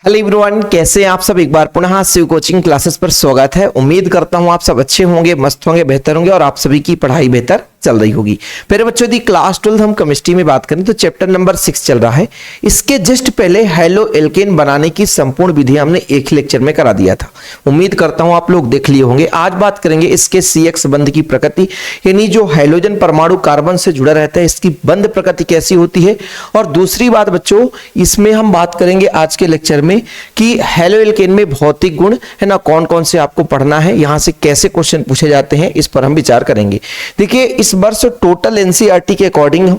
Hello everyone, कैसे हैं आप सब। एक बार पुनः शिव कोचिंग क्लासेस पर स्वागत है। उम्मीद करता हूं आप सब अच्छे होंगे, मस्त होंगे, बेहतर होंगे और आप सभी की पढ़ाई बेहतर चल रही होगी। फिर बच्चों यदि क्लास 12 हम केमिस्ट्री में बात करें तो चैप्टर नंबर 6 चल रहा है। इसके जस्ट पहले हेलो एल्केन बनाने की संपूर्ण विधि हमने एक लेक्चर में करा दिया था। उम्मीद करता हूं आप लोग देख लिए होंगे। आज बात करेंगे इसके CX बंध की प्रकृति, यानी जो हाइड्रोजन परमाणु कार्बन से जुड़ा रहता है इसकी बंध प्रकृति कैसी होती है। और दूसरी बात बच्चों, इसमें हम बात करेंगे आज के लेक्चर में कि हेलो एल्केन में भौतिक गुण है ना, कौन कौन से आपको पढ़ना है, यहां से कैसे क्वेश्चन पूछे जाते हैं, इस पर हम विचार करेंगे। देखिए इस वर्ष टोटल एनसीईआरटी के अकॉर्डिंग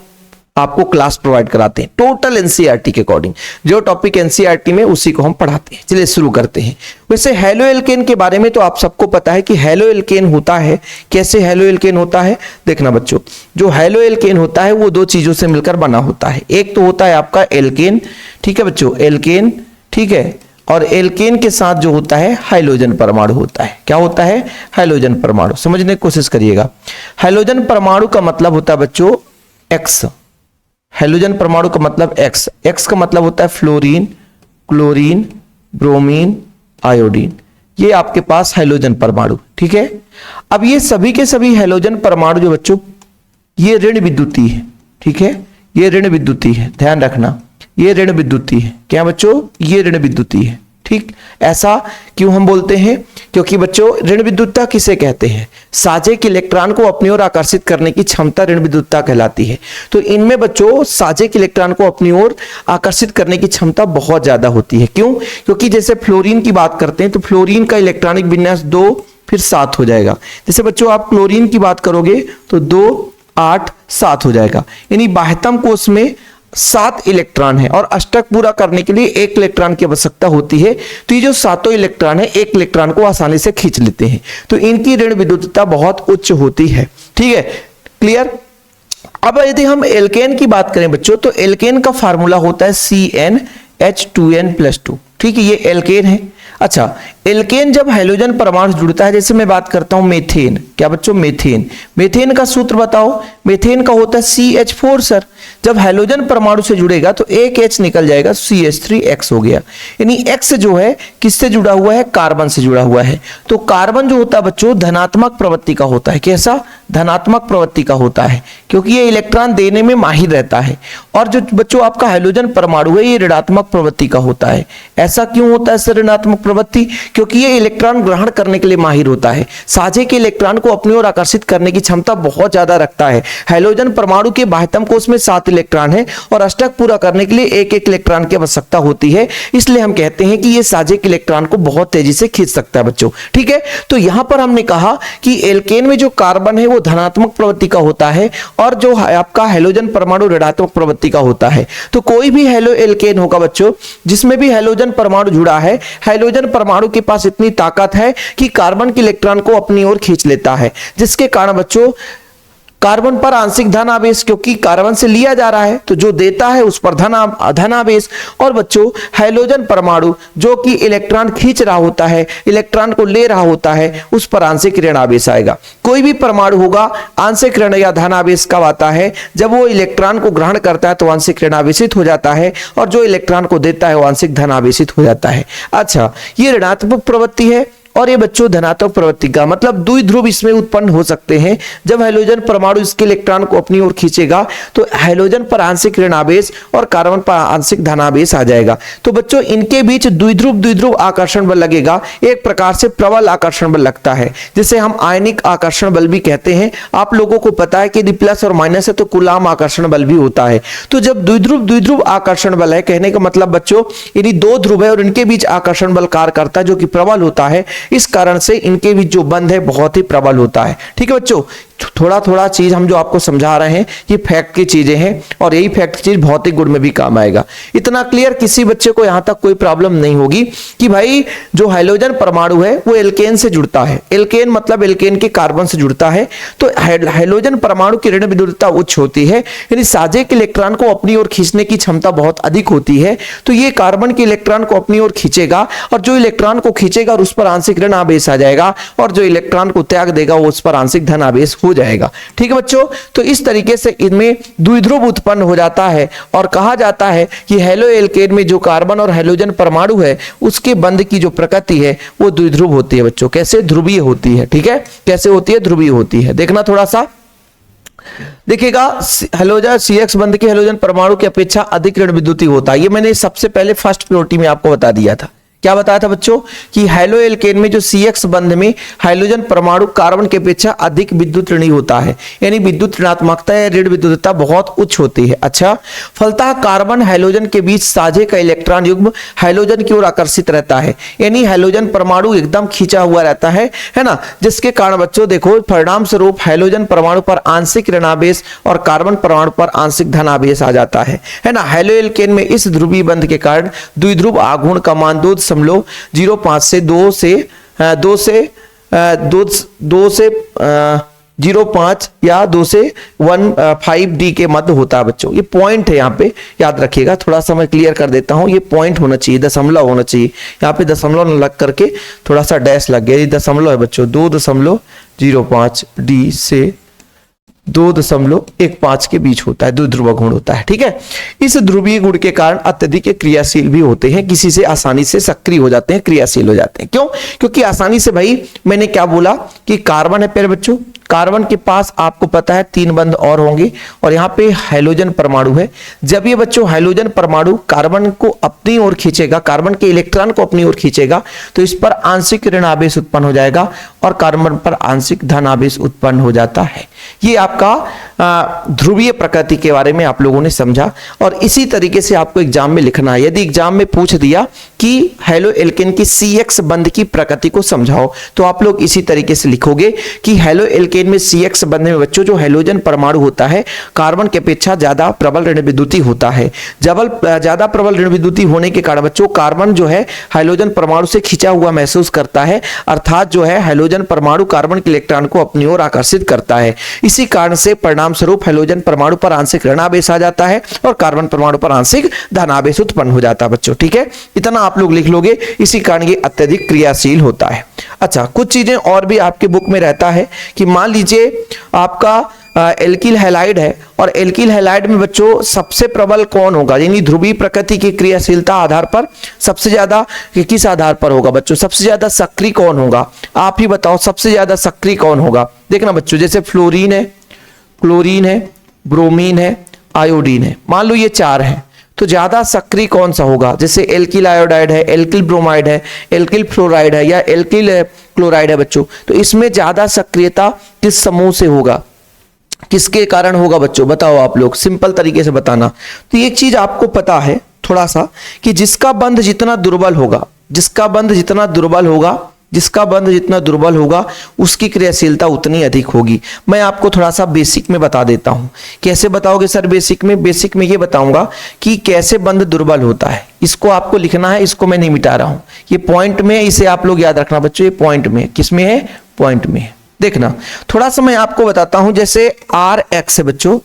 आपको क्लास प्रोवाइड कराते हैं। टोटल एनसीईआरटी के अकॉर्डिंग जो टॉपिक एनसीईआरटी में उसी को हम पढ़ाते हैं। चलिए शुरू करते हैं। वैसे हेलो एल्केन के बारे में तो आप सबको पता है कि हेलो एल्केन होता है कैसे। हेलो एल्केन होता है, देखना बच्चों, जो हेलो एल्केन होता है वो दो चीजों से मिलकर बना होता है। एक तो होता है आपका एल्केन, ठीक है बच्चों, एल्केन, ठीक है, और एल्केन के साथ जो होता है हाइड्रोजन परमाणु होता है। क्या होता है? हाइड्रोजन परमाणु। समझने की कोशिश करिएगा। हाइड्रोजन परमाणु का मतलब होता है बच्चों एक्स। हाइड्रोजन परमाणु का मतलब एक्स। एक्स का मतलब होता है फ्लोरीन, क्लोरीन, ब्रोमीन, आयोडीन। ये आपके पास हाइड्रोजन परमाणु, ठीक है। अब ये सभी के सभी हाइड्रोजन परमाणु जो बच्चों ये ऋण विद्युतीय है, ठीक है, ये ऋण विद्युतीय है, ध्यान रखना, ये ऋण विद्युतीय है। क्या बच्चों? ये ऋण विद्युतीय है, ठीक। ऐसा क्यों हम बोलते हैं? क्योंकि बच्चों ऋण विद्युतता किसे कहते हैं? साझे के इलेक्ट्रॉन को अपनी ओर आकर्षित करने की क्षमता ऋण विद्युतता कहलाती है। तो इनमें बच्चों साझे के इलेक्ट्रॉन को अपनी ओर आकर्षित करने की क्षमता बहुत ज्यादा होती है। क्यों? क्योंकि जैसे फ्लोरीन की बात करते हैं तो फ्लोरीन का इलेक्ट्रॉनिक विन्यास 2 फिर 7 हो जाएगा। जैसे बच्चों आप क्लोरीन की बात करोगे तो 2, 8, 7 हो जाएगा। यानी बाह्यतम कोश में 7 इलेक्ट्रॉन है और अष्टक पूरा करने के लिए 1 इलेक्ट्रॉन की आवश्यकता होती है। तो ये जो 7 इलेक्ट्रॉन है 1 इलेक्ट्रॉन को आसानी से खींच लेते हैं। तो इनकी ऋण विद्युतता बहुत उच्च होती है, ठीक है, क्लियर। अब यदि हम एल्केन की बात करें बच्चों तो एल्केन का फार्मूला होता है CnH2n+2, ठीक है, ये एल्केन है। अच्छा, एल्केन जब हाइड्रोजन परमाणु जुड़ता है, जैसे मैं बात करता हूं मेथेन, क्या बच्चों? मेथेन। मेथेन का सूत्र बताओ। मेथेन का होता है CH4 सर। जब हाइड्रोजन परमाणु से जुड़ेगा तो एक H निकल जाएगा, CH3X हो गया। यानी X जो है किससे जुड़ा हुआ है? कार्बन से जुड़ा हुआ है। तो कार्बन जो होता है बच्चों धनात्मक प्रवृत्ति का होता है। कैसा? धनात्मक प्रवृत्ति का होता है, क्योंकि ये इलेक्ट्रॉन देने में माहिर रहता है। और जो बच्चों आपका हाइड्रोजन परमाणु है ये ऋणात्मक प्रवृत्ति का होता है। ऐसा क्यों होता है सर ऋणात्मक प्रवृत्ति? क्योंकि ये इलेक्ट्रॉन ग्रहण करने के लिए माहिर होता है। साझे के इलेक्ट्रॉन को अपनी ओर आकर्षित करने की क्षमता बहुत ज्यादा रखता है। हाइड्रोजन परमाणु के बाह्यतम कोश में 7 इलेक्ट्रॉन है और अष्टक पूरा करने के लिए 1-1 इलेक्ट्रॉन की आवश्यकता होती है। इसलिए हम कहते हैं कि ये साझे के इलेक्ट्रॉन को बहुत तेजी से खींच सकता है बच्चों, ठीक है। तो यहां पर हमने कहा कि एल्केन में जो कार्बन है वो धनात्मक प्रवृत्ति का होता है और जो आपका हाइड्रोजन परमाणु ऋणात्मक प्रवृत्ति का होता है। तो कोई भी हेलो एल्केन होगा बच्चों जिसमें भी हाइड्रोजन परमाणु जुड़ा है, हाइड्रोजन परमाणु के पास इतनी ताकत है कि कार्बन के इलेक्ट्रॉन को अपनी ओर खींच लेता है, जिसके कारण बच्चों कार्बन पर आंशिक धन आवेश, क्योंकि कार्बन से लिया जा रहा है तो जो देता है उस पर धन आवेश। और बच्चों हाइड्रोजन परमाणु जो कि इलेक्ट्रॉन खींच रहा होता है, इलेक्ट्रॉन को ले रहा होता है, उस पर आंशिक ऋण आवेश आएगा। कोई भी परमाणु होगा आंशिक ऋण या धन आवेश कब आता है? जब वो इलेक्ट्रॉन को ग्रहण करता है तो आंशिक ऋण आवेशित हो जाता है और जो इलेक्ट्रॉन को देता है वो आंशिक धन आवेशित हो जाता है। अच्छा, ये ऋणात्मक प्रवृत्ति है। और ये बच्चों धनात्मक प्रवृत्ति का मतलब द्विध्रुव इसमें उत्पन्न हो सकते हैं। जब हाइड्रोजन परमाणु इसके इलेक्ट्रॉन को अपनी ओर खींचेगा तो हाइड्रोजन पर आंशिक ऋण आवेश और कार्बन पर आंशिक धनावेश आ जाएगा। तो बच्चों इनके बीच द्विध्रुव आकर्षण बल लगेगा। एक प्रकार से प्रबल आकर्षण बल लगता है, जिसे हम आयनिक आकर्षण बल भी कहते हैं। आप लोगों को पता है कि यदि प्लस और माइनस है तो कूलाम आकर्षण बल भी होता है। तो जब द्विध्रुव आकर्षण बल है, कहने का मतलब बच्चों यदि 2 ध्रुव है और इनके बीच आकर्षण बल कार्य करता है जो कि प्रबल होता है, इस कारण से इनके बीच जो बंध है बहुत ही प्रबल होता है, ठीक है बच्चों। थोड़ा थोड़ा चीज हम जो आपको समझा रहे हैं ये फैक्ट की चीजें हैं और यही फैक्ट चीज भौतिक गुण में भी काम आएगा। इतना क्लियर, किसी बच्चे को यहां तक कोई प्रॉब्लम नहीं होगी कि भाई जो हाइड्रोजन परमाणु है वो एल्केन से जुड़ता है। एल्केन मतलब एल्केन के कार्बन से जुड़ता है। तो हाइड्रोजन परमाणु की ऋण विद्युतता उच्च होती है, यानी साझे के इलेक्ट्रॉन को अपनी ओर खींचने की क्षमता बहुत अधिक होती है। तो ये कार्बन के इलेक्ट्रॉन को अपनी ओर खींचेगा और जो इलेक्ट्रॉन को खींचेगा उस पर आंशिक ऋण आवेश आ जाएगा और जो इलेक्ट्रॉन को त्याग देगा वो उस पर आंशिक धन आवेश हो जाएगा। ठीक है बच्चों, तो इस तरीके से इनमें द्विध्रुव उत्पन्न हो जाता है और कहा जाता है कि हैलो एल्केन में जो कार्बन और हैलोजन परमाणु है उसके बंध की जो प्रकृति है वो द्विध्रुव होती है बच्चों। कैसे? ध्रुवीय होती है। ठीक है, कैसे होती है? ध्रुवीय होती है। देखना थोड़ा सा देखिएगा, हैलोजन CX बंध के हैलोजन परमाणु की अपेक्षा अधिक ऋण विद्युती होता है। ये मैंने सबसे पहले फर्स्ट प्रियोरिटी में आपको बता दिया था। क्या बताया था बच्चों कि हैलो एल्केन में जो CX बंध में हाइड्रोजन परमाणु कार्बन की अपेक्षा अधिक विद्युत ऋणी होता है, यानी विद्युत ऋणात्मकता या ऋण विद्युतता बहुत उच्च होती है। अच्छा, फलतः कार्बन हाइड्रोजन के बीच साझे का इलेक्ट्रॉन युग्म हाइड्रोजन की ओर आकर्षित रहता है, यानी हाइड्रोजन परमाणु एकदम खींचा हुआ रहता है ना, जिसके कारण बच्चों देखो परिणाम स्वरूप हाइड्रोजन परमाणु पर आंशिक ऋणावेश और कार्बन परमाणु पर आंशिक धनावेश आ जाता है ना। हैलो एल्केन में इस ध्रुवीय बंध के कारण द्विध्रुव आघूर्ण का मान 2.05 से 0.5 या 2 से 1.5D के मध्य होता है बच्चों। ये पॉइंट है, यहाँ पे याद रखिएगा। थोड़ा सा मैं क्लियर कर देता हूँ, ये पॉइंट होना चाहिए, दशमलव होना चाहिए। यहाँ पे दशमलव न लग करके थोड़ा सा डैश लग गया, ये दशमलव है बच्चों। 2.05D से 2.15 के बीच होता है, द्विध्रुव गुण होता है। ठीक है, इस ध्रुवीय गुण के कारण अत्यधिक क्रियाशील भी होते हैं, किसी से आसानी से सक्रिय हो जाते हैं, क्रियाशील हो जाते हैं। क्यों? क्योंकि आसानी से, भाई मैंने क्या बोला कि कार्बन है पहले बच्चों, कार्बन के पास आपको पता है 3 बंध और होंगे और यहाँ पे हाइड्रोजन परमाणु है। जब ये बच्चों हाइड्रोजन परमाणु कार्बन को अपनी ओर खींचेगा, कार्बन के इलेक्ट्रॉन को अपनी ओर खींचेगा, तो इस पर आंशिक ऋण आवेश उत्पन्न हो जाएगा और कार्बन पर आंशिक धन आवेश उत्पन्न हो जाता है। ये आपका ध्रुवीय प्रकृति के बारे में आप लोगों ने समझा और इसी तरीके से आपको एग्जाम में लिखना है। यदि एग्जाम में पूछ दिया कि हैलो एल्केन की CX बंध की प्रकृति को समझाओ, तो आप लोग इसी तरीके से लिखोगे कि हैलो एल्केन में CX बंध में बच्चों जो हाइड्रोजन परमाणु होता है कार्बन की अपेक्षा ज्यादा प्रबल ऋण विद्युती होता है। ज्यादा प्रबल ऋण विद्युती होने के कारण बच्चों कार्बन जो है हाइड्रोजन परमाणु से खिंचा हुआ महसूस करता है, अर्थात जो है हाइड्रोजन परमाणु कार्बन के इलेक्ट्रॉन को अपनी ओर आकर्षित करता है। इसी कारण से परिणाम स्वरूप हाइड्रोजन परमाणु पर आंशिक ऋणावेश आ जाता है और कार्बन परमाणु पर आंशिक धनावेश उत्पन्न हो जाता है बच्चों। ठीक है, इतना आप लोग लिख लोगे, इसी कारण ये अत्यधिक क्रियाशील होता है। अच्छा, कुछ चीजें और भी आपके बुक में रहता है कि मान लीजिए आपका एल्किल हैलाइड है और एल्किल हैलाइड में बच्चों सबसे प्रबल कौन होगा, यानी ध्रुवीय प्रकृति की क्रियाशीलता आधार पर सबसे ज्यादा किस आधार पर होगा बच्चों, सबसे ज्यादा सक्रिय कौन होगा? आप ही बताओ सबसे ज्यादा सक्रिय कौन होगा। देखना बच्चों, जैसे फ्लोरीन है, क्लोरीन है, ब्रोमीन है, आयोडीन है, मान लो ये 4 है, तो ज्यादा सक्रिय कौन सा होगा? जैसे एल्किल आयोडाइड है, एल्किल ब्रोमाइड है, एल्किल फ्लोराइड है या एल्किल क्लोराइड है बच्चों, तो इसमें ज्यादा सक्रियता किस समूह से होगा, किसके कारण होगा बच्चों? बताओ आप लोग, सिंपल तरीके से बताना। तो एक चीज आपको पता है थोड़ा सा कि जिसका बंध जितना दुर्बल होगा, जिसका बंध जितना दुर्बल होगा उसकी क्रियाशीलता उतनी अधिक होगी। मैं आपको थोड़ा सा बेसिक में बता देता हूं। कैसे बताओगे सर बेसिक में? बेसिक में ये बताऊंगा कि कैसे बंध दुर्बल होता है। इसको आपको लिखना है, इसको मैं नहीं मिटा रहा हूं, ये पॉइंट में, इसे आप लोग याद रखना बच्चों, ये पॉइंट में, किसमें है? पॉइंट में। देखना थोड़ा सा मैं आपको बताता हूं, जैसे RX है बच्चों,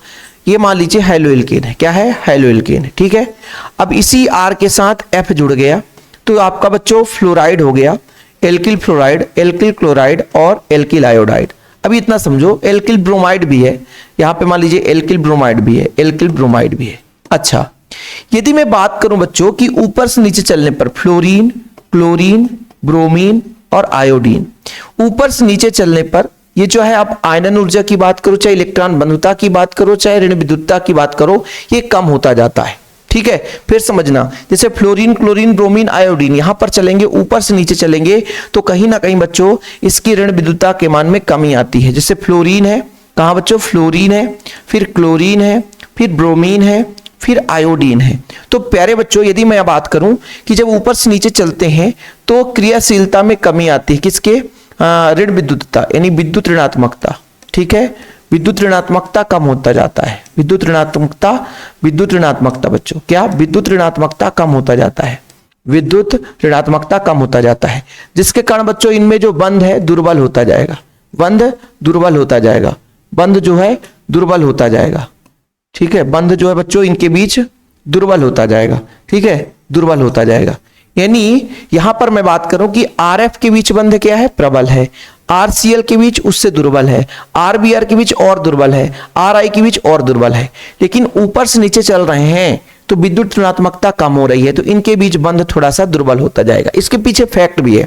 ये मान लीजिए हैलो एल्केन है। क्या है? हैलो एल्केन है। ठीक है, अब इसी R के साथ F जुड़ गया तो आपका बच्चों फ्लोराइड हो गया, एल्किल फ्लोराइड, एल्किल क्लोराइड और एल्किल आयोडाइड। अभी इतना समझो, एल्किल ब्रोमाइड भी है, यहां पे मान लीजिए एल्किल ब्रोमाइड भी है, एल्किल ब्रोमाइड भी है। अच्छा, यदि मैं बात करूं बच्चों कि ऊपर से नीचे चलने पर फ्लोरीन, क्लोरीन, ब्रोमीन और आयोडीन, ऊपर से नीचे चलने पर ये जो है, आप आयनन ऊर्जा की बात करो, चाहे इलेक्ट्रॉन बंधुता की बात करो, चाहे ऋण विद्युतता की बात करो, ये कम होता जाता है। ठीक है, फिर समझना, जैसे फ्लोरीन, क्लोरीन, ब्रोमीन, आयोडीन, यहां पर चलेंगे, ऊपर से नीचे चलेंगे तो कहीं ना कहीं बच्चों इसकी ऋण विद्युतता के मान में कमी आती है। जैसे फ्लोरीन है, कहां बच्चों? फ्लोरीन है, फिर क्लोरीन है, फिर ब्रोमीन है, फिर आयोडीन है। तो प्यारे बच्चों, यदि मैं बात करूं कि जब ऊपर से नीचे चलते हैं तो क्रियाशीलता में कमी आती है, किसके? ऋण विद्युतता, यानी विद्युत ऋणात्मकता। ठीक है, विद्युत ऋणात्मकता कम होता जाता है, विद्युत ऋणात्मकता बच्चों, क्या? विद्युत ऋणात्मकता कम होता जाता है, विद्युत ऋणात्मकता कम होता जाता है, जिसके कारण बच्चों इनमें जो बंध है दुर्बल होता जाएगा, बंध दुर्बल होता जाएगा, बंध जो है दुर्बल होता जाएगा। ठीक है, बंध जो है बच्चों इनके बीच दुर्बल होता जाएगा। ठीक है, दुर्बल होता जाएगा। यानी यहां पर मैं बात करूं कि RF के बीच बंध क्या है, प्रबल है, RCl के बीच उससे दुर्बल है, RBr के बीच और दुर्बल है, RI के बीच और दुर्बल है। लेकिन ऊपर से नीचे चल रहे हैं तो विद्युत ऋणात्मकता कम हो रही है, तो इनके बीच बंध थोड़ा सा दुर्बल होता जाएगा। इसके पीछे फैक्ट भी है,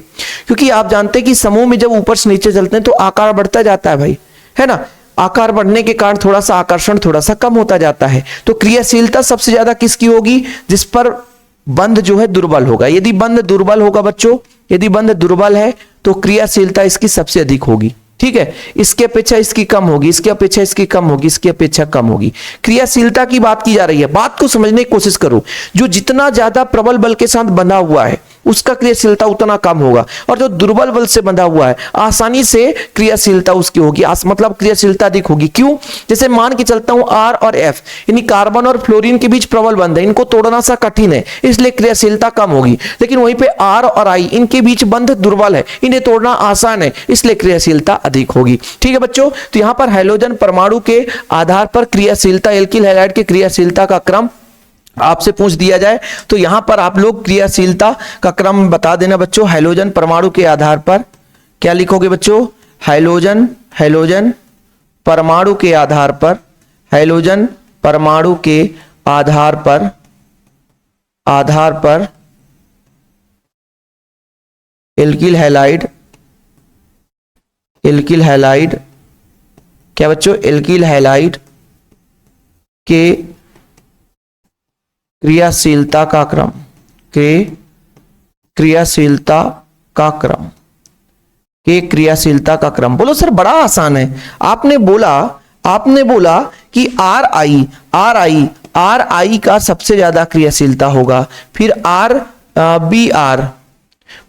क्योंकि आप जानते हैं कि समूह में जब ऊपर से नीचे चलते हैं तो आकार बढ़ता जाता है भाई, है ना। आकार बढ़ने के कारण थोड़ा सा आकर्षण थोड़ा सा कम होता जाता है। तो क्रियाशीलता सबसे ज्यादा किसकी होगी, जिस पर बंध जो है दुर्बल होगा। यदि बंध दुर्बल होगा बच्चों, यदि बंध दुर्बल है तो क्रियाशीलता इसकी सबसे अधिक होगी, ठीक है। इसकी अपेक्षा इसकी कम होगी, इसकी अपेक्षा इसकी कम होगी, इसकी अपेक्षा कम होगी। क्रियाशीलता की बात की जा रही है, बात को समझने की कोशिश करो। जो जितना ज्यादा प्रबल बल के साथ बंधा हुआ है उसका क्रियाशीलता उतना कम होगा, और जो दुर्बल बल से बंधा हुआ है आसानी से क्रियाशीलता उसकी होगी, मतलब क्रियाशीलता अधिक होगी। क्यों, जैसे मान के चलता हूं R और F, यानी कार्बन और फ्लोरीन के बीच प्रबल बंध है, इनको तोड़ना सा कठिन है, इसलिए क्रियाशीलता कम होगी। लेकिन वहीं पे R और I, इनके बीच बंध दुर्बल है, इन्हें तोड़ना आसान है, इसलिए क्रियाशीलता अधिक होगी। ठीक है बच्चों, तो यहां पर हैलोजन परमाणु के आधार पर क्रियाशीलता, एल्किल हैलाइड की क्रियाशीलता का क्रम आपसे पूछ दिया जाए तो यहां पर आप लोग क्रियाशीलता का क्रम बता देना बच्चों। हैलोजन परमाणु के आधार पर क्या लिखोगे बच्चों, हैलोजन परमाणु के आधार पर, हैलोजन परमाणु के आधार पर एल्किल हैलाइड क्या बच्चों, एल्किल हैलाइड के क्रियाशीलता का क्रम बोलो सर, बड़ा आसान है। आपने बोला कि RI का सबसे ज्यादा क्रियाशीलता होगा, फिर RBr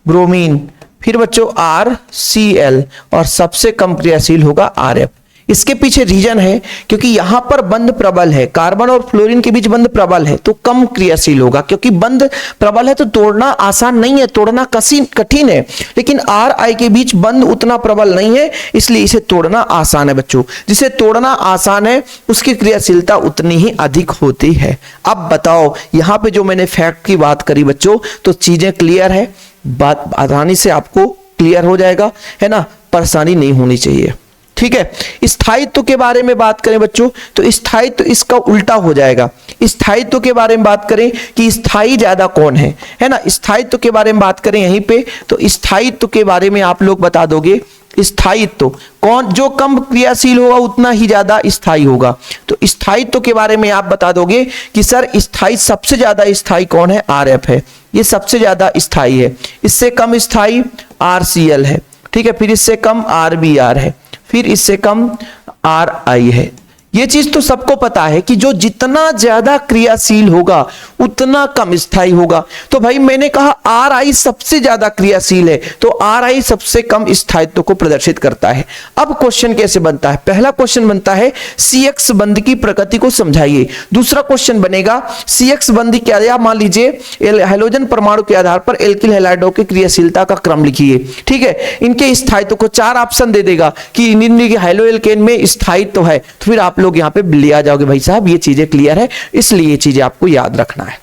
ब्रोमीन, फिर बच्चों RCl, और सबसे कम क्रियाशील होगा RF। इसके पीछे रीजन है क्योंकि यहां पर बंध प्रबल है, कार्बन और फ्लोरीन के बीच बंध प्रबल है तो कम क्रियाशील होगा, क्योंकि बंध प्रबल है तो तोड़ना आसान नहीं है, तोड़ना कठिन है। लेकिन RI के बीच बंध उतना प्रबल नहीं है, इसलिए इसे तोड़ना आसान है बच्चों। जिसे तोड़ना आसान है उसकी क्रियाशीलता उतनी ही अधिक होती है। अब बताओ, यहां पे जो मैंने फैक्ट की बात करी बच्चों, तो चीजें क्लियर है, बात आसानी से आपको क्लियर हो जाएगा, है ना, परेशानी नहीं होनी चाहिए। ठीक है, स्थायित्व के बारे में बात करें बच्चों, तो स्थायित्व इसका उल्टा हो जाएगा। स्थायित्व के बारे में बात करें कि स्थायी ज्यादा कौन है ना, स्थायित्व के बारे में बात करें यहीं पे, तो स्थायित्व के बारे में आप लोग बता दोगे, स्थायित्व कौन, जो कम क्रियाशील होगा उतना ही ज्यादा स्थायी होगा। तो स्थायित्व के बारे में आप बता दोगे कि सर स्थायी, सबसे ज्यादा स्थायी कौन है, RF है, ये सबसे ज्यादा स्थायी है। इससे कम स्थायी RCl है, ठीक है, फिर इससे कम RBr है, फिर इससे कम RI है। ये चीज तो सबको पता है कि जो जितना ज्यादा क्रियाशील होगा उतना कम स्थायी होगा। तो भाई मैंने कहा RI सबसे ज्यादा क्रियाशील है, तो RI सबसे कम स्थायित्व को प्रदर्शित करता है। अब क्वेश्चन कैसे बनता है, पहला क्वेश्चन बनता है CX बंध की प्रकृति को समझाइए। दूसरा क्वेश्चन बनेगा CX बंध क्या, या मान लीजिए हैलोजन परमाणु के आधार पर एल्किल हैलाइडों की क्रियाशीलता का क्रम लिखिए। ठीक है, इनके स्थायित्व को 4 ऑप्शन दे देगा कि हैलो एल्केन में स्थायित्व है, तो फिर आप लोग यहां पे लिया जाओगे भाई साहब ये चीजें क्लियर है, इसलिए ये चीजें आपको याद रखना है।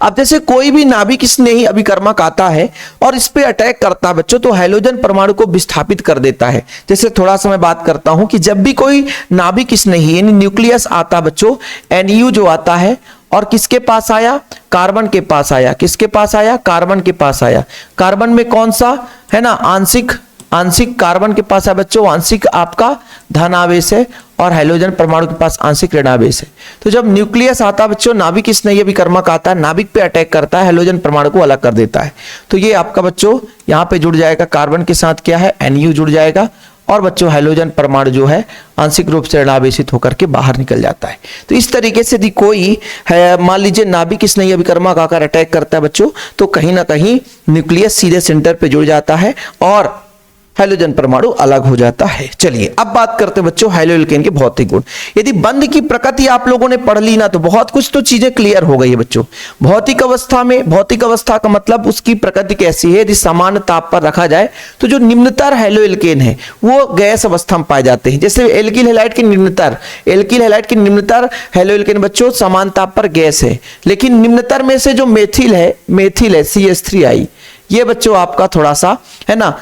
अब जैसे कोई भी नाभिक स्नेही अभिकर्मक आता है और इस पे अटैक करता है बच्चों, तो हैलोजन परमाणु को विस्थापित कर देता है। जैसे थोड़ा सा मैं बात करता हूं कि जब भी कोई नाभिक स्नेही यानी न्यूक्लियस आता बच्चों, NU जो आता है और किसके पास आया, कार्बन के पास आया, किसके पास आया, कार्बन के पास आया। कार्बन में कौन सा है ना, आंशिक कार्बन के पास है बच्चों, आंशिक आपका धनावेश है, और हैलोजन परमाणु के पास आंशिक ऋणावेश है। तो जब न्यूक्लियस आता बच्चों, नाभिक स्नेही अभिकर्मक आता है, नाभिक पे अटैक करता है, हैलोजन परमाणु को अलग कर देता है। तो ये आपका बच्चों यहाँ पे जुड़ जाएगा, कार्बन के साथ क्या है, NU जुड़ जाएगा, और बच्चों हैलोजन परमाणु जो है आंशिक रूप से ऋणावेशित होकर के बाहर निकल जाता है। तो इस तरीके से यदि कोई है, मान लीजिए नाभिक स्नेही अभिकर्मक आकर अटैक करता है बच्चों, तो कहीं ना कहीं न्यूक्लियस सीधे सेंटर पे जुड़ जाता है और हाइड्रोजन परमाणु अलग हो जाता है। चलिए अब बात करते हैं बच्चों हाइड्रोएल्केन के भौतिक गुण। यदि बंध की प्रकृति आप लोगों ने पढ़ ली ना तो बहुत कुछ तो चीजें क्लियर हो गई है बच्चों। भौतिक अवस्था में, भौतिक अवस्था का मतलब उसकी प्रकृति कैसी है, यदि सामान्य ताप पर रखा जाए तो जो निम्नतर हाइड्रोएल्केन है वो गैस अवस्था में पाए जाते हैं। जैसे एल्किल हैलाइड के निम्नतर, एल्किल हैलाइड के निम्नतर हाइड्रोएल्केन बच्चों सामान्य ताप पर गैस है, लेकिन निम्नतर में से जो मेथिल है CH3I, ये बच्चों आपका थोड़ा सा है ना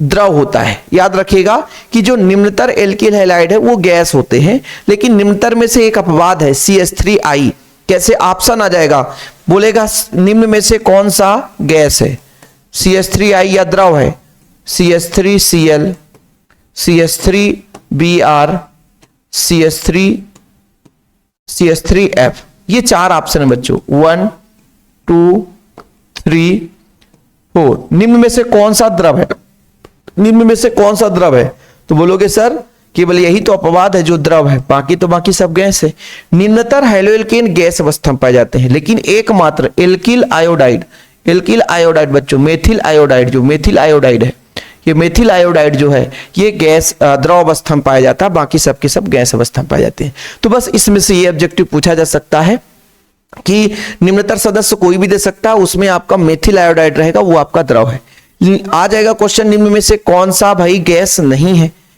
द्रव होता है। याद रखिएगा कि जो निम्नतर एल्किल हैलाइड है वो गैस होते हैं, लेकिन निम्नतर में से एक अपवाद है CH3I। कैसे ऑप्शन आ जाएगा, बोलेगा निम्न में से कौन सा गैस है, CH3I या द्रव है, CH3Cl, CH3Br, CH3F। ये 4 ऑप्शन है बच्चों, 1 2 3 4। निम्न में से कौन सा द्रव है, निम्न में से कौन सा द्रव है, तो बोलोगे सर केवल यही तो अपवाद है जो द्रव है, बाकी सब गैस है। निम्नतर हाइड्रोएल्केन गैस अवस्था में पाए जाते हैं, लेकिन एकमात्र एल्किल आयोडाइड बच्चों, मेथिल आयोडाइड, जो मेथिल आयोडाइड है, ये मेथिल आयोडाइड जो है ये गैस द्रव अवस्था में पाया जाता है, बाकी सबके सब गैस अवस्था में पाए जाते हैं। तो बस इसमें से ये ऑब्जेक्टिव पूछा जा सकता है कि निम्नतर सदस्य कोई भी दे सकता है, उसमें आपका मेथिल आयोडाइड रहेगा, वो आपका द्रव है। आ जाएगा क्वेश्चन, निम्न में से कौन सा भाई गैस नहीं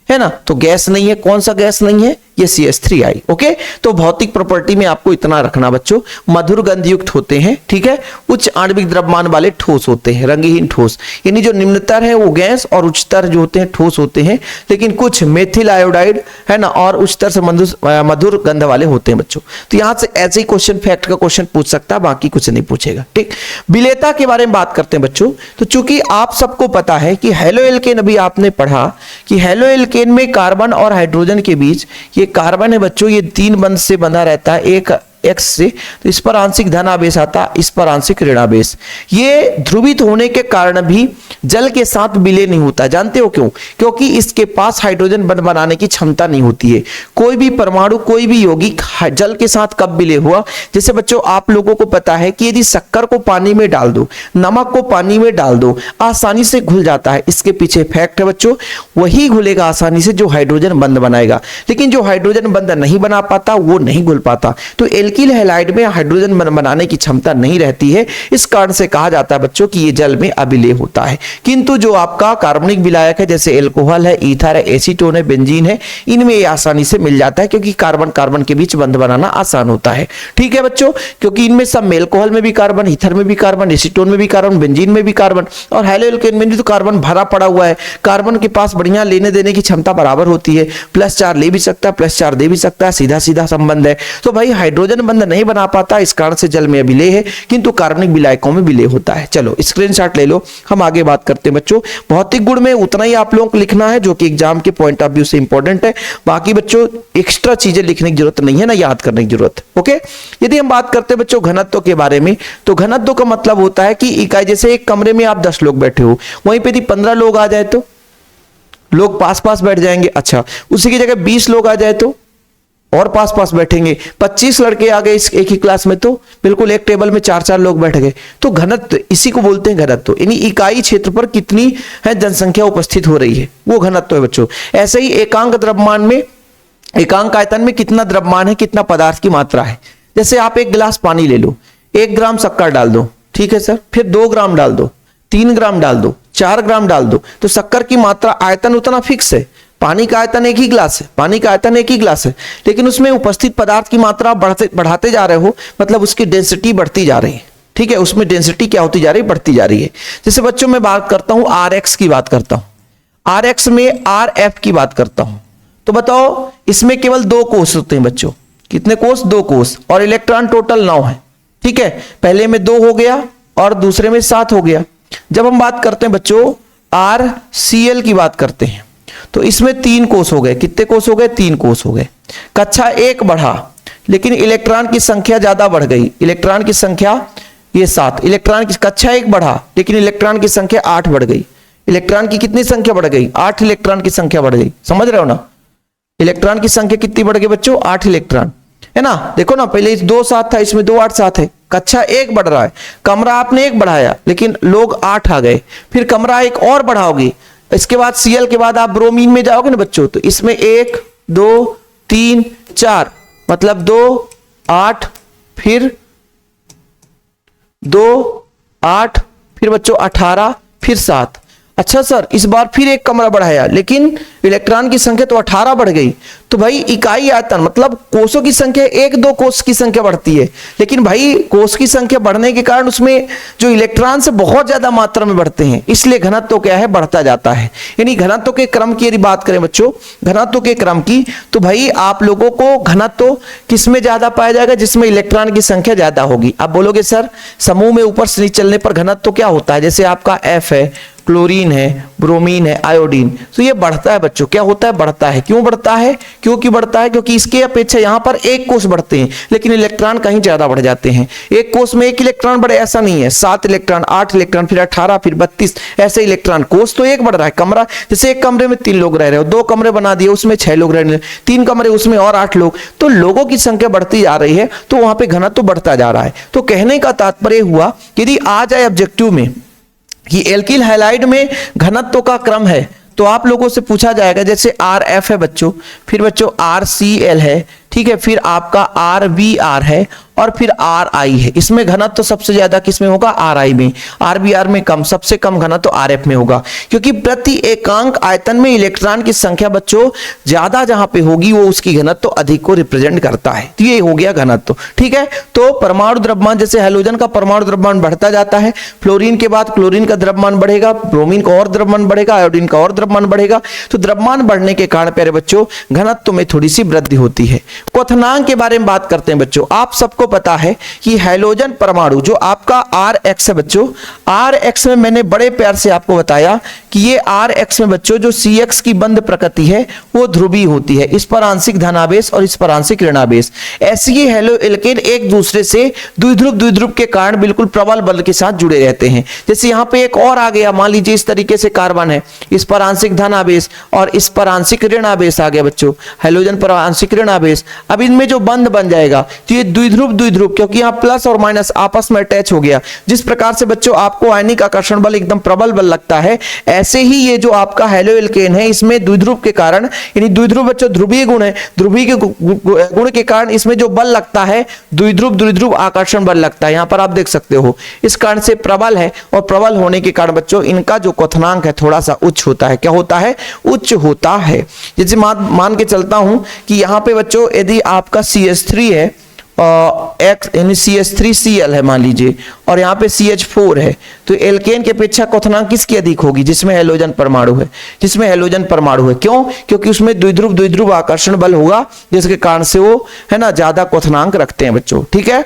है ना, तो गैस नहीं है, कौन सा गैस नहीं है, ये CH3I। ओके, तो भौतिक प्रॉपर्टी में आपको इतना रखना बच्चों, मधुर गंध युक्त होते हैं, ठीक है, उच्च आणविक द्रव्यमान वाले ठोस होते हैं, रंगहीन ठोस, यानी जो निम्नतर है वो गैस और उच्चतर जो होते हैं ठोस होते हैं, लेकिन कुछ मेथिल आयोडाइड है ना और उच्चतर से मधुर गंध वाले होते हैं बच्चों। तो यहां से ऐसे ही क्वेश्चन, फैक्ट का क्वेश्चन पूछ सकता है, बाकी कुछ नहीं पूछेगा। ठीक, विलेयता के बारे में बात करते हैं बच्चों। तो चूंकि आप सबको पता है कि हैलोएल्केन, अभी आपने पढ़ा कि हैलोएल्केन में कार्बन और हाइड्रोजन के बीच ये कार्बन है बच्चों, ये 3 बंध से बंधा रहता है, एक X से, तो इस पर आंशिक धन आवेश आता, इस पर आंशिक ऋण आवेश। ये ध्रुवित होने के कारण भी जल के साथ विलय नहीं होता। जानते हो क्यों? क्योंकि इसके पास हाइड्रोजन बंध बनाने की क्षमता नहीं होती है। कोई भी परमाणु, कोई भी यौगिक जल के साथ कब विलय हुआ, जैसे बच्चों आप लोगों को पता है कि यदि शक्कर को पानी में डाल दो, नमक को पानी में डाल दो, आसानी से घुल जाता है। इसके पीछे फैक्ट है बच्चों, वही घुलेगा आसानी से जो हाइड्रोजन बंध बनाएगा, लेकिन जो हाइड्रोजन बंध नहीं बना पाता वो नहीं घुल पाता। तो एल्किल हैलाइड में हाइड्रोजन बनाने की क्षमता नहीं रहती है, इस कारण से कहा जाता है बच्चों कि ये जल में अविलेय होता है। किंतु जो आपका कार्बनिक विलायक है, जैसे एल्कोहल है, ईथर है, एसीटोन है, बेंजीन है, इनमें ये आसानी से मिल जाता है, क्योंकि कार्बन कार्बन के बीच बंध बनाना आसान होता है। ठीक है बच्चों, क्योंकि इनमें सब, एल्कोहल में भी कार्बन, ईथर में भी कार्बन, एसीटोन में भी कार्बन, बेंजीन में भी कार्बन, और हैलोएल्केन में भी तो कार्बन भरा पड़ा हुआ है। कार्बन के पास बढ़िया लेने देने की क्षमता बराबर होती है, +4 ले भी सकता है, +4 दे भी सकता है, सीधा सीधा संबंध है। तो भाई हाइड्रोजन बंध नहीं बना पाता, इस कारण से जल में विलय है, किंतु कार्बनिक विलायकों में विलय होता है। चलो स्क्रीनशॉट ले लो, हम आगे बात करते हैं बच्चों। भौतिक गुण में उतना ही आप लोगों को लिखना है जो कि एग्जाम के पॉइंट ऑफ व्यू से इंपॉर्टेंट है। बाकी बच्चों एक्स्ट्रा चीजें लिखने की जरूरत नहीं है ना, याद करने की जरूरत। ओके, यदि हम बात करते हैं बच्चों घनत्व के बारे में, तो घनत्व का मतलब होता है कि इकाई, जैसे एक कमरे में आप 10 लोग बैठे हो, वहीं पे यदि 15 लोग आ जाए तो लोग पास पास बैठ जाएंगे। अच्छा, उसी की जगह 20 लोग आ जाए तो और पास पास बैठेंगे। 25 लड़के आ गए इस एक ही क्लास में तो बिल्कुल एक टेबल में 4-4 लोग बैठ गए। तो घनत्व, इसी को बोलते हैं घनत्व, यानी इकाई क्षेत्र पर कितनी है जनसंख्या उपस्थित हो रही है, वो घनत्व है बच्चों। ऐसे ही एकांक द्रव्यमान में, एकांक आयतन में कितना द्रव्यमान है, कितना पदार्थ की मात्रा है। जैसे आप एक गिलास पानी ले लो, 1 ग्राम शक्कर डाल दो, ठीक है सर, फिर 2 ग्राम डाल दो, 3 ग्राम डाल दो, 4 ग्राम डाल दो, तो शक्कर की मात्रा, आयतन उतना फिक्स है। पानी का आयतन एक ही गिलास है, पानी का आयतन एक ही गिलास है, लेकिन उसमें उपस्थित पदार्थ की मात्रा बढ़ाते जा रहे हो, मतलब उसकी डेंसिटी बढ़ती जा रही है। ठीक है, उसमें डेंसिटी क्या होती जा रही है, बढ़ती जा रही है। जैसे बच्चों मैं बात करता हूं RX की बात करता हूं, RX में RF की बात करता हूं, तो बताओ इसमें केवल 2 कोष होते हैं बच्चों। कितने कोष? 2 कोष, और इलेक्ट्रॉन टोटल 9 है। ठीक है, पहले में 2 हो गया और दूसरे में 7 हो गया। जब हम बात करते हैं बच्चों RCl की बात करते हैं, तो इसमें 3 कोष हो गए। कितने कोष हो गए? 3 कोष हो गए। कक्षा 1 बढ़ा, लेकिन इलेक्ट्रॉन की संख्या ज्यादा बढ़ गई। इलेक्ट्रॉन की संख्या ये 7, इलेक्ट्रॉन की कक्षा 1 बढ़ा, लेकिन इलेक्ट्रॉन की संख्या 8 बढ़ गई। इलेक्ट्रॉन की कितनी संख्या बढ़ गई? 8 इलेक्ट्रॉन की संख्या बढ़ गई। समझ रहे हो ना, इलेक्ट्रॉन की संख्या कितनी बढ़ गई बच्चों? 8 इलेक्ट्रॉन, है ना। देखो ना, पहले 2 7 था, इसमें 2 8 7 है। कक्षा 1 बढ़ रहा है, कमरा आपने 1 बढ़ाया, लेकिन लोग 8 आ गए, फिर कमरा 1 और बढ़ाओगे, इसके बाद Cl के बाद आप ब्रोमीन में जाओगे ना बच्चों, तो इसमें 1 2 3 4 मतलब 2 8 फिर 2 8 फिर बच्चों 18 फिर 7। अच्छा सर इस बार फिर एक कमरा बढ़ाया लेकिन इलेक्ट्रॉन की संख्या तो 18 बढ़ गई। तो भाई इकाई आयतन मतलब कोषों की संख्या 1-2 कोष की संख्या बढ़ती है, लेकिन भाई कोष की संख्या बढ़ने के कारण उसमें जो इलेक्ट्रॉन से बहुत ज्यादा मात्रा में बढ़ते हैं, इसलिए घनत्व तो क्या है बढ़ता जाता है। यानी घनत्व के क्रम की यदि बात करें बच्चों, घनत्व के क्रम की, तो भाई आप लोगों को घनत्व किस में ज्यादा पाया जाएगा, जिसमें इलेक्ट्रॉन की संख्या ज्यादा होगी। आप बोलोगे सर समूह में ऊपर से नीचे चलने पर घनत्व क्या होता है, जैसे आपका F है, क्लोरीन है, ब्रोमीन है, आयोडीन, तो ये बढ़ता है बच्चों। क्या होता है बढ़ता है। क्यों बढ़ता है, क्योंकि बढ़ता है क्योंकि इसके अपेक्षा यहां पर एक कोष बढ़ते हैं लेकिन इलेक्ट्रॉन कहीं ज्यादा बढ़ जाते हैं। एक कोष में एक इलेक्ट्रॉन बढ़े ऐसा नहीं है, 7 इलेक्ट्रॉन 8 इलेक्ट्रॉन फिर 18 फिर 32 ऐसे इलेक्ट्रॉन। कोष तो एक बढ़ रहा है, कमरा जैसे एक कमरे में 3 लोग रह रहे हो, 2 कमरे बना दिए उसमें 6 लोग रह रहे, 3 कमरे उसमें और 8 लोग, तो लोगों की संख्या बढ़ती जा रही है तो वहां पर घनत्व बढ़ता जा रहा है। तो कहने का तात्पर्य हुआ यदि आ जाए ऑब्जेक्टिव में कि एल्किल हैलाइड में घनत्व का क्रम है तो आप लोगों से पूछा जाएगा जैसे RF है बच्चों, फिर बच्चों RCl है, ठीक है, फिर आपका RBr है और फिर RI है। इसमें घनत्व तो सबसे ज्यादा किसमें होगा, RI में। RBr में कम, सबसे कम घनत्व तो RF में होगा, क्योंकि प्रति एकांक आयतन में इलेक्ट्रॉन की संख्या बच्चों ज्यादा जहां पे होगी वो उसकी घनत्व तो अधिक को रिप्रेजेंट करता है। तो ये हो गया घनत्व, ठीक है। तो परमाणु द्रव्यमान जैसे हैलोजन का परमाणु द्रव्यमान बढ़ता जाता है, फ्लोरीन के बाद क्लोरीन का द्रव्यमान बढ़ेगा, ब्रोमीन का और द्रव्यमान बढ़ेगा, आयोडीन का और द्रव्यमान बढ़ेगा। तो द्रव्यमान बढ़ने के कारण प्यारे बच्चों घनत्व में थोड़ी सी वृद्धि होती है। क्वथनांक के बारे में बात करते हैं बच्चों। आप सबको पता है कि हैलोजन परमाणु जो आपका RX है बच्चों, RX में मैंने बड़े प्यार से आपको बताया कि ये RX में बच्चों जो CX की बंद प्रकृति है वो ध्रुवीय होती है, इस पर आंशिक धनावेश और इस पर आंशिक ऋणावेश। ऐसे ही हैलो एल्केन एक दूसरे से द्विध्रुव के कारण बिल्कुल प्रबल बल के साथ जुड़े रहते हैं। जैसे यहाँ पे एक और आ गया, मान लीजिए इस तरीके से कार्बन है, इस पर आंशिक धनावेश और इस पर आंशिक ऋणावेश आ गया बच्चों, हैलोजन पर आंशिक ऋणावेश। अब इनमें जो बंध बन जाएगा तो ये द्विध्रुव क्योंकि यहाँ प्लस और माइनस आपस में अटैच हो गया। जिस प्रकार से बच्चों आपको आयनिक आकर्षण बल एकदम प्रबल बल लगता है, ऐसे ही ये जो आपका हैलो एल्केन है इसमें द्विध्रुव के कारण, यानी द्विध्रुव बच्चों ध्रुवीय गुण है, ध्रुवीय के गुण के कारण इसमें जो बल लगता है द्विध्रुव आकर्षण बल लगता है। यहाँ पर आप देख सकते हो इस कारण से प्रबल है, और प्रबल होने के कारण बच्चों इनका जो क्वथनांक है थोड़ा सा उच्च होता है। क्या होता है, उच्च होता है। जैसे मान के चलता हूं कि यहाँ पे बच्चों यदि आपका CH3 है X यानी CH3Cl है मान लीजिए, और यहाँ पे CH4 है, तो एल्केन के अपेक्षा क्वथनांक किसकी अधिक होगी, जिसमें हैलोजन परमाणु है, जिसमें हैलोजन परमाणु है। क्यों, क्योंकि उसमें द्विध्रुव आकर्षण बल होगा जिसके कारण से वो है ना ज्यादा क्वथनांक रखते हैं बच्चों, ठीक है।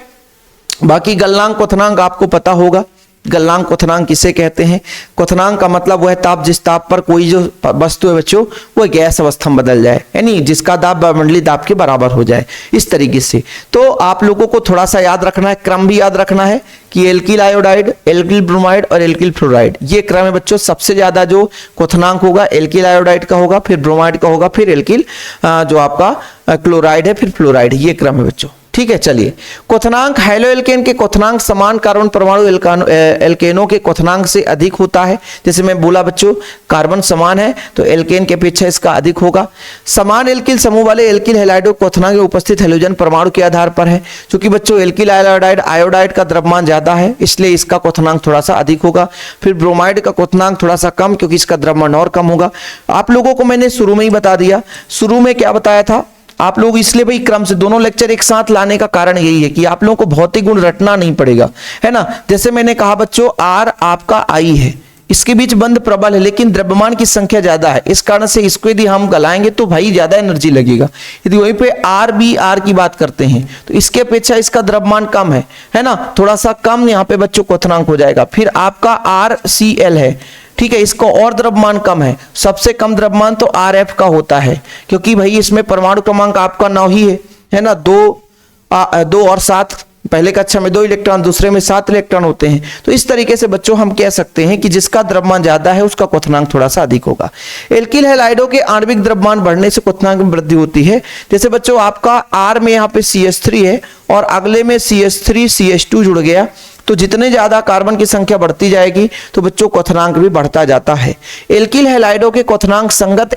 बाकी गलनांक क्वथनांक आपको पता होगा। गलनांक क्वथनांक किसे कहते हैं, क्वथनांक का मतलब वह ताप जिस ताप पर कोई जो वस्तु है बच्चों वो गैस अवस्था में बदल जाए, यानी जिसका दाब वायुमंडलीय दाब के बराबर हो जाए, इस तरीके से। तो आप लोगों को थोड़ा सा याद रखना है, क्रम भी याद रखना है कि एल्किल आयोडाइड, एल्किल ब्रोमाइड और एल्किल फ्लोराइड, ये क्रम है बच्चों। सबसे ज्यादा जो क्वथनांक होगा एल्किल आयोडाइड का होगा, फिर ब्रोमाइड का होगा, फिर एल्किल जो आपका क्लोराइड है, फिर फ्लोराइड, ये क्रम है बच्चों, ठीक है। चलिए क्वथनांक हैलो एल्केन के क्वथनांक समान कार्बन परमाणु एल्केनों के क्वथनांक से अधिक होता है। जैसे मैं बोला बच्चों कार्बन समान है तो एल्केन के अपेक्षा इसका अधिक होगा। समान एल्किल समूह वाले एल्किल हैलाइडो क्वथनांक में उपस्थित हैलोजन परमाणु के आधार पर है। क्योंकि बच्चों एल्किल आयोडाइड का द्रव्यमान ज्यादा है इसलिए इसका क्वथनांक थोड़ा सा अधिक होगा। फिर ब्रोमाइड का क्वथनांक थोड़ा सा कम क्योंकि इसका द्रव्यमान और कम होगा। आप लोगों को मैंने शुरू में ही बता दिया, शुरू में क्या बताया था आप लोग, इसलिए भाई क्रम से दोनों लेक्चर एक साथ लाने का कारण यही है कि आप लोगों को भौतिक गुण रटना नहीं पड़ेगा, है ना। जैसे मैंने कहा बच्चों R आपका I है, इसके बीच बंध प्रबल है लेकिन द्रव्यमान की संख्या ज्यादा है, इस कारण से इसको यदि हम गलाएंगे तो भाई ज्यादा एनर्जी लगेगा। यदि वहीं पे RBr की बात करते हैं तो इसके अपेक्षा इसका द्रव्यमान कम है ना, थोड़ा सा कम यहाँ पे बच्चों क्वथनांक हो जाएगा। फिर आपका RCl है, ठीक है, इसका और द्रव्यमान कम है। सबसे कम द्रव्यमान तो RF का होता है क्योंकि भाई इसमें परमाणु क्रमांक आपका 9 ही है ना, 2 और 7, पहले कक्षा में 2 इलेक्ट्रॉन, दूसरे में 7 इलेक्ट्रॉन होते हैं। तो इस तरीके से बच्चों हम कह सकते हैं कि जिसका द्रव्यमान ज्यादा है उसका क्वथनांक थोड़ा सा अधिक होगा। एल्किल हैलाइडों के आणविक द्रव्यमान बढ़ने से क्वथनांक में वृद्धि होती है। जैसे बच्चों आपका R में यहाँ पे CH3 है और अगले में CH3 CH2 जुड़ गया तो जितने ज्यादा कार्बन की संख्या बढ़ती जाएगी तो बच्चों क्वथनांक भी बढ़ता जाता है। एल्किल हैलाइडों के क्वथनांक संगत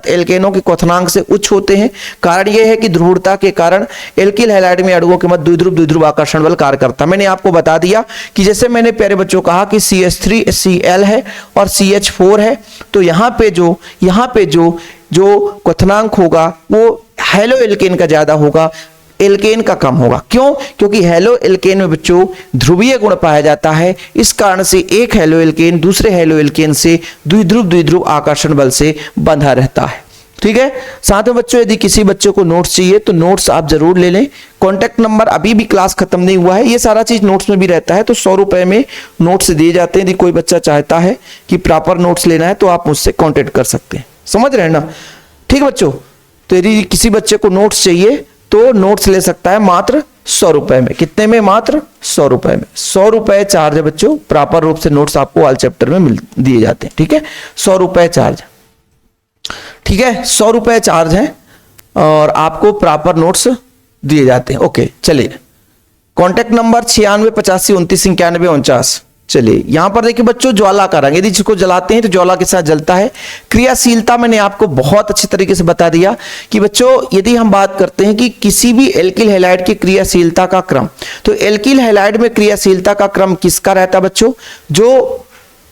एल्केनों के क्वथनांक से उच्च होते हैं। कारण यह है कि ध्रुवता के कारण एल्किल हैलाइड में अणुओं के मध्य द्विध्रुव आकर्षण बल कार्य करता है। मैंने आपको बता दिया कि जैसे मैंने प्यारे बच्चों कहा कि CH3Cl है और CH4 है, तो यहाँ पे जो क्वथनांक होगा वो हेलो एल्केन का ज्यादा होगा, एल्केन का कम होगा। क्यों? क्योंकि हेलो एल्केन में बच्चों ध्रुवीय गुण पाया जाता है, इस कारण से एक हेलो एल्केन दूसरे हेलो एल्केन से द्विध्रुव आकर्षण बल से बंधा रहता है। ठीक है। साथ में बच्चों यदि किसी बच्चे को नोट्स चाहिए तो नोट्स आप जरूर ले लें। कॉन्टैक्ट नंबर, अभी भी क्लास खत्म नहीं हुआ है, ये सारा चीज नोट्स में भी रहता है, तो 100 रुपए में नोट्स दिए जाते हैं। यदि कोई बच्चा चाहता है कि प्रॉपर नोट्स लेना है तो आप मुझसे कॉन्टेक्ट कर सकते हैं। समझ रहे हैं ना? ठीक बच्चों, तो यदि किसी बच्चे को नोट्स चाहिए तो नोट्स ले सकता है मात्र 100 रुपए में। कितने में? मात्र 100 रुपए में। 100 रुपए चार्ज है बच्चों, प्रॉपर रूप से नोट्स आपको ऑल चैप्टर में दिए जाते हैं। ठीक है, 100 रुपए चार्ज। ठीक है, 100 रुपए चार्ज है और आपको प्रॉपर नोट्स दिए जाते हैं। ओके, चलिए कॉन्टैक्ट नंबर 9685299149। चलिए यहां पर देखिए बच्चों, ज्वाला का रंग, यदि जिसको जलाते हैं तो ज्वाला के साथ जलता है। क्रियाशीलता मैंने आपको बहुत अच्छी तरीके से बता दिया कि बच्चों यदि हम बात करते हैं कि किसी भी एल्किल हैलाइड की क्रियाशीलता का क्रम, तो एल्किल हैलाइड में क्रियाशीलता का क्रम किसका रहता है बच्चों? जो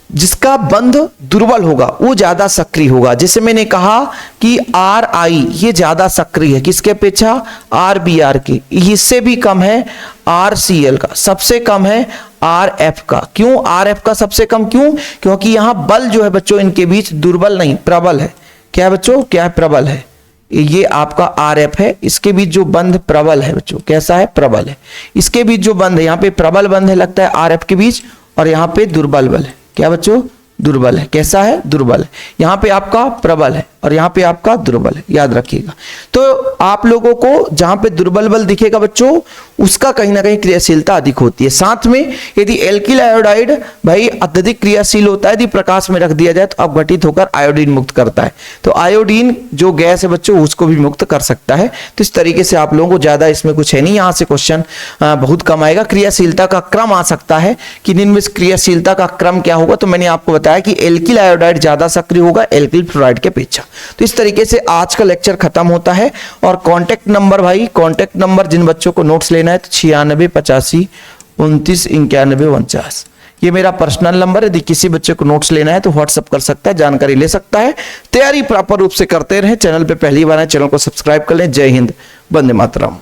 जिसका बंध दुर्बल होगा वो ज्यादा सक्रिय होगा। जैसे मैंने कहा कि RI ये ज्यादा सक्रिय है किसके अपेक्षा? RBr के। इससे भी कम है RCl का, सबसे कम है RF का। क्यों RF का सबसे कम? क्यों? क्योंकि यहां बल जो है बच्चों इनके बीच दुर्बल नहीं प्रबल है। क्या है बच्चों? क्या है? प्रबल है। ये आपका RF है, इसके बीच जो बंध प्रबल है बच्चों, कैसा है? प्रबल है। इसके बीच जो बंध है, यहाँ पे प्रबल बंध है लगता है RF के बीच, और यहाँ पे दुर्बल बल है। क्या बच्चों? दुर्बल है। कैसा है? दुर्बल है। यहां पे आपका प्रबल है और यहां पे आपका दुर्बल है, याद रखिएगा। तो आप लोगों को जहां पे दुर्बल बल दिखेगा बच्चों, उसका कहीं ना कहीं क्रियाशीलता अधिक होती है। साथ में यदि एल्किल आयोडाइड भाई अत्यधिक क्रियाशील होता है, यदि प्रकाश में रख दिया जाए तो अपघटित होकर आयोडीन मुक्त करता है। तो आयोडीन जो गैस है बच्चों उसको भी मुक्त कर सकता है। तो इस तरीके से आप लोगों को ज्यादा इसमें कुछ है नहीं, यहां से क्वेश्चन बहुत कम आएगा। क्रियाशीलता का क्रम आ सकता है कि निम्न में क्रियाशीलता का क्रम क्या होगा, तो मैंने आपको बताया कि एल्किल आयोडाइड ज्यादा सक्रिय होगा एल्किल फ्लोराइड के अपेक्षा। तो इस तरीके से आज का लेक्चर खत्म होता है। और कांटेक्ट नंबर भाई, कांटेक्ट नंबर जिन बच्चों को नोट्स लेना है तो 9685299149, ये मेरा पर्सनल नंबर है। यदि किसी बच्चे को नोट्स लेना है तो व्हाट्सअप कर सकता है, जानकारी ले सकता है। तैयारी प्रॉपर रूप से करते रहें। चैनल पे पहली बार है, चैनल को सब्सक्राइब कर लें। जय हिंद, वंदे मातरम।